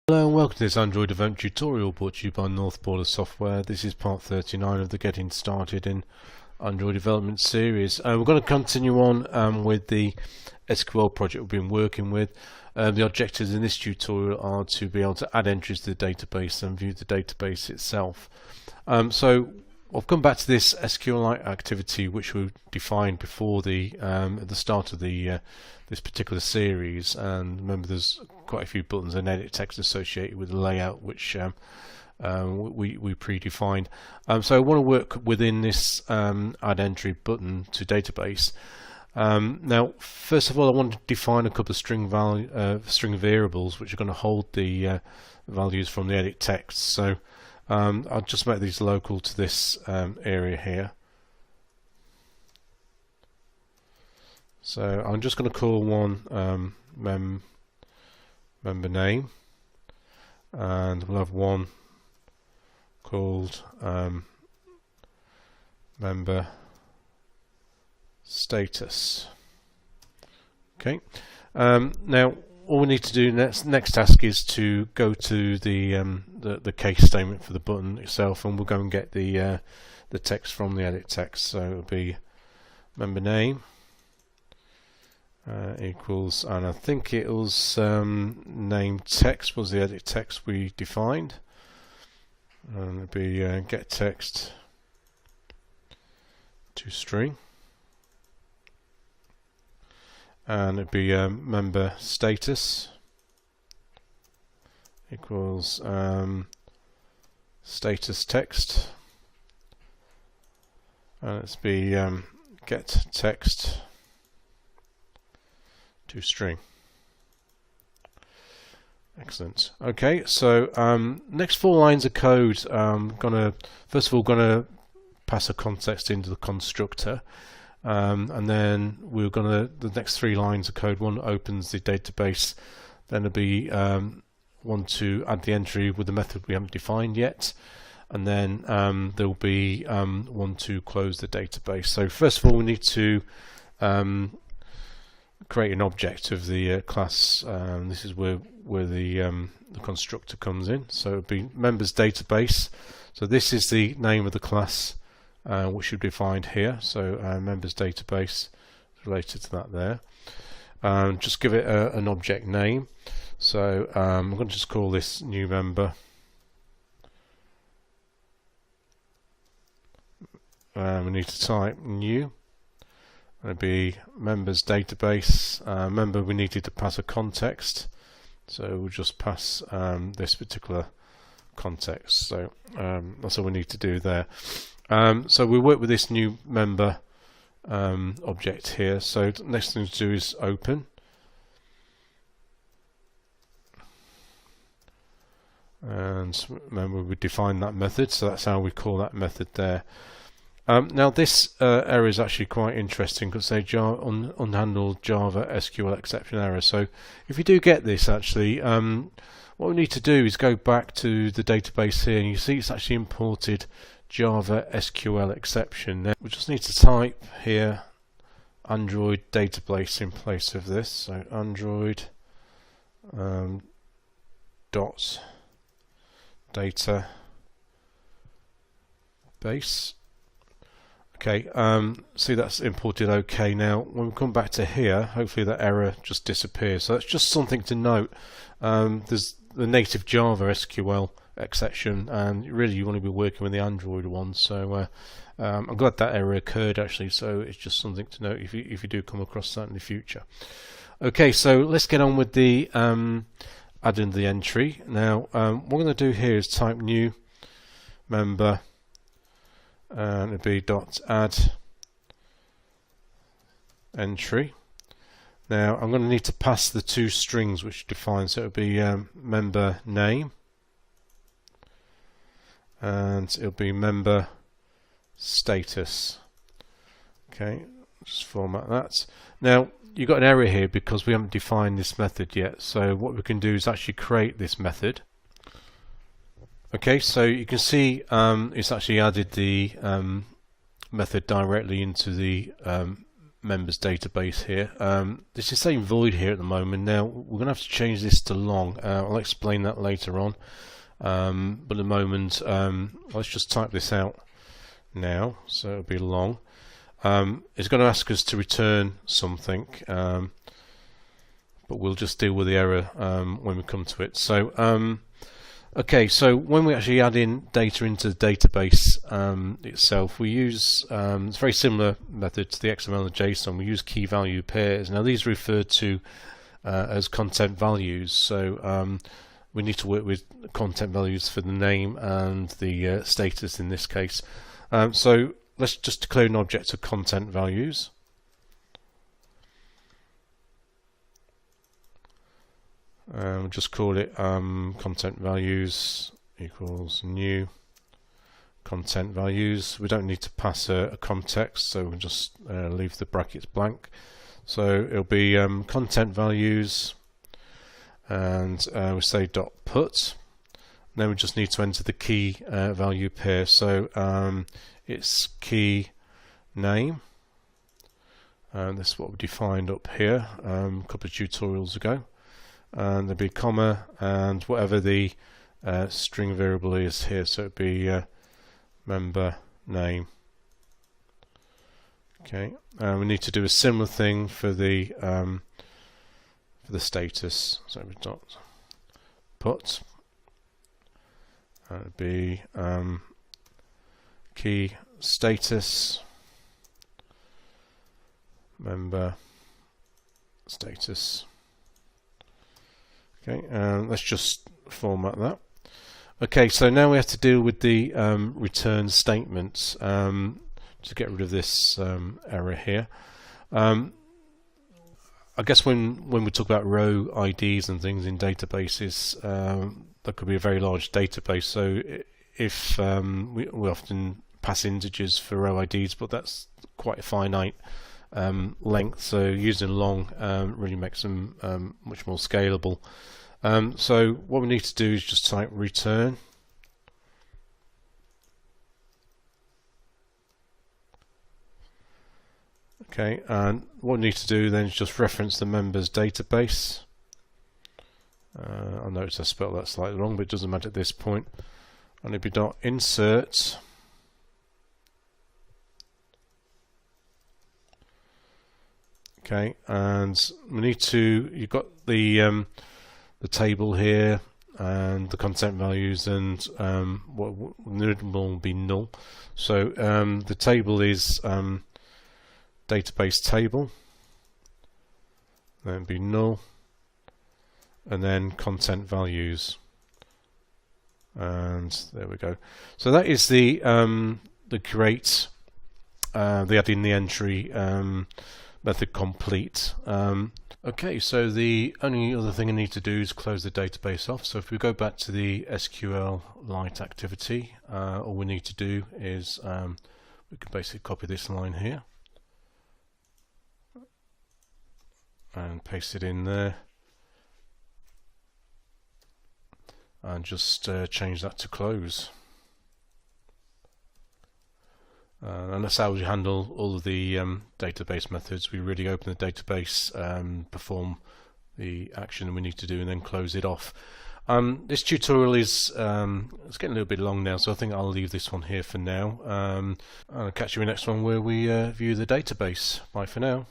Hello and welcome to this Android event tutorial brought to you by North Border Software. This is part 39 of the Getting Started in Android Development series. We're going to continue on with the SQL project we've been working with. The objectives in this tutorial are to be able to add entries to the database and view the database itself. So I've come back to this SQLite activity which we defined before at the start of the this particular series, and remember there's quite a few buttons and edit text associated with the layout which we predefined. So I want to work within this add entry button to database. Now first of all I want to define a couple of string variables which are going to hold the values from the edit text. So I'll just make these local to this area here. So I'm just going to call one member name, and we'll have one called member status. Okay. Now all we need to do next task is to go to the case statement for the button itself, and we'll go and get the text from the edit text. So it'll be member name equals, and I think it was name text was the edit text we defined, and it'll be get text to string, and it'd be member status equals status text, and it's be get text to string. Excellent. Okay, so next 4 lines of code, first of all gonna pass a context into the constructor. And then the next 3 lines of code, one opens the database, then there'll be one to add the entry with the method we haven't defined yet, and then there'll be one to close the database. So first of all we need to create an object of the class. This is where the constructor comes in. So it'll be members database. So this is the name of the class which should be defined here. So members database related to that there. Just give it an object name. So I'm going to just call this new member. We need to type new. It'll be members database. Remember we needed to pass a context, so we'll just pass this particular context. So that's all we need to do there. So we work with this new member object here. So the next thing to do is open, and remember we defined that method, so that's how we call that method there. Now this error is actually quite interesting because they unhandled Java SQL exception error. So if you do get this, actually what we need to do is go back to the database here, and you see it's actually imported Java SQL exception. Now we just need to type here Android database in place of this. So Android dot database. Okay, see that's imported okay. Now when we come back to here, hopefully that error just disappears. So that's just something to note. There's the native Java SQL exception, and really you want to be working with the Android one. So I'm glad that error occurred actually, so it's just something to note if you do come across that in the future. Okay, so let's get on with the adding the entry. Now what we're going to do here is type new member, and it'll be dot add entry. Now I'm going to need to pass the 2 strings which define, so it'll be member name, and it'll be member status. Okay, just format that. Now you've got an error here because we haven't defined this method yet, so what we can do is actually create this method. Okay, so you can see it's actually added the method directly into the members database here. This is saying void here at the moment. Now we're going to have to change this to long. I'll explain that later on. But at the moment, let's just type this out now. So it'll be long. It's going to ask us to return something, but we'll just deal with the error when we come to it. So okay, so when we actually add in data into the database itself, we use it's a very similar method to the XML and JSON. We use key value pairs. Now these are referred to as content values. So we need to work with content values for the name and the status in this case. So let's just declare an object of content values. We'll just call it content values equals new content values. We don't need to pass a context, so we'll just leave the brackets blank. So it'll be content values, and we say dot put. And then we just need to enter the key value pair. So it's key name, and this is what we defined up here a couple of tutorials ago. And there'll be a comma and whatever the string variable is here, so it'd be member name. Okay, we need to do a similar thing for the status. So we dot put, it'd be key status member status. Okay, let's just format that. Okay, so now we have to deal with the return statements to get rid of this error here. I guess when we talk about row IDs and things in databases, that could be a very large database. So if we often pass integers for row IDs, but that's quite a finite length, so using long really makes them much more scalable. So what we need to do is just type return, okay, and what we need to do then is just reference the members database. I notice I spelled that slightly wrong, but it doesn't matter at this point. And it'll be dot insert okay, and we need to, you've got the table here and the content values, and what will be null. So the table is database table, then be null, and then content values, and there we go. So that is the create, the add in the entry method complete. Okay, so the only other thing I need to do is close the database off. So if we go back to the SQLite activity, all we need to do is we can basically copy this line here and paste it in there, and just change that to close. And that's how we handle all of the database methods. We really open the database, perform the action we need to do, and then close it off. This tutorial is it's getting a little bit long now, so I think I'll leave this one here for now. I'll catch you in the next one where we view the database. Bye for now.